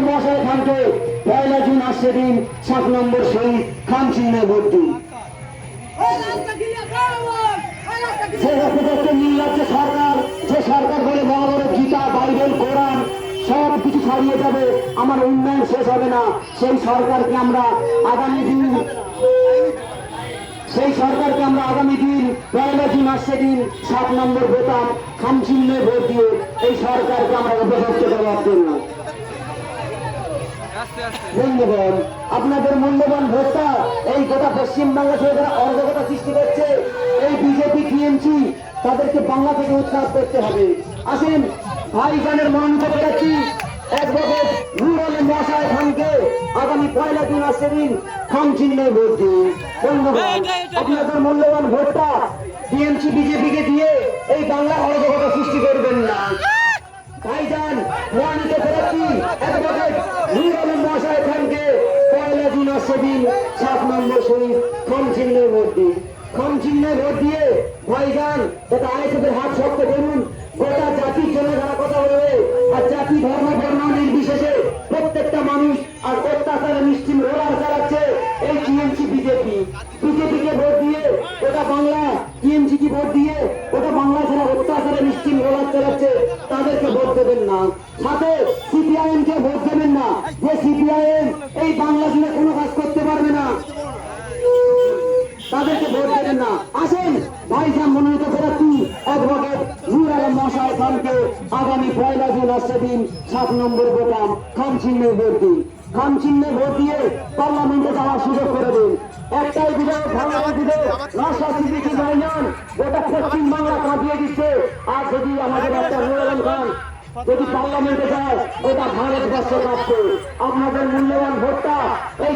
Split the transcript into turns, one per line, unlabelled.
মশাই খানকে 1 জুন আসছে দিন 7 নম্বর শহীদ খান চিহ্নে ভোট দিন। সরকার যে সরকার বলে মহাভারত গীতা বাইবেল কোরআন সব কিছু ছাড়িয়ে যাবে, আমার উন্নয়ন শেষ হবে না, সেই সরকারকে আমরা আগামী দিন 1 জুন আসছে দিন 7 নম্বর বোতাম খাম চিহ্নে ভোট দিয়ে এই সরকারকে আমরা উপভোক্ত করার জন্য। বন্ধুগণ, আপনাদের মূল্যবান ভোটটা এই গোটা পশ্চিমবাংলা থেকে যারা অরাজকতা সৃষ্টি করছে, এই বিজেপি টিএমসি, তাদেরকে বাংলা থেকে উৎখাত করতে হবে। আসেন ভাইজানের মনোনীত প্রার্থী অ্যাডভোকেট নূর আলম মশাই খানকে আগামী 1 জুন আসছে দিন খাম চিহ্নে ভোট দিন। বন্ধুগণ, আপনাদের মূল্যবান ভোটটা টিএমসি বিজেপিকে দিয়ে এই বাংলা অরাজকতা সৃষ্টি করবেন না। ভাইজান মনোনীত প্রার্থী অ্যাডভোকেট নূর আলম মশাই খানকে 1 জুন আসছে দিন 7 নম্বর শহীদ খাম চিহ্নে ভোট দিন। খাম চিহ্নে ভোট দিয়ে ভাইজান এটা আইএসএফের হাত শক্ত করুন। গোটা জাতির জন্য যারা কথা বলবে, আর জাতি ধর্ম বর্ণ নির্বিশেষে প্রত্যেকটা মানুষ আর অত্যাচারে নিশ্চিম রোলার চালাচ্ছে এই টিএমসি বিজেপি। বিজেপিকে ভোট দিয়ে ওটা বাংলা, টিএমসি কি ভোট দিয়ে ওটা বাংলা যারা অত্যাচারে নিশ্চিম রোলার চালাচ্ছে তাদেরকে ভোট দেবেন না। সাথে সিপিআইএম কে ভোট দেবেন না, যে সিপিআইএম এই বাংলা জুড়ে কোনো কাজ করতে পারবে না, তাদেরকে ভোট দেবেন না। আসেন ভাইজান মনোনীত প্রার্থী অ্যাডভোকেট নূর আলম মশাই খানকে আগামী 1 জুন আসছে দিন 7 নম্বর বোতাম খাম চিহ্নে ভোট দিন। খাম চিহ্নে ভোট দিয়ে পার্লামেন্টে যাওয়ার সুযোগ করে দিন। একটাই বিধায়ক ভাঙানো দিলে রাষ্ট্রপতি ভাইজান গোটা পশ্চিম বাংলা কাঁপিয়ে দিচ্ছে। আর যদি আমাদের একটা নূর আলম খান যদি পার্লামেন্টে যায় ওটা ভারতবর্ষ কাঁপছে। আপনাদের মূল্যবান ভোটটা এই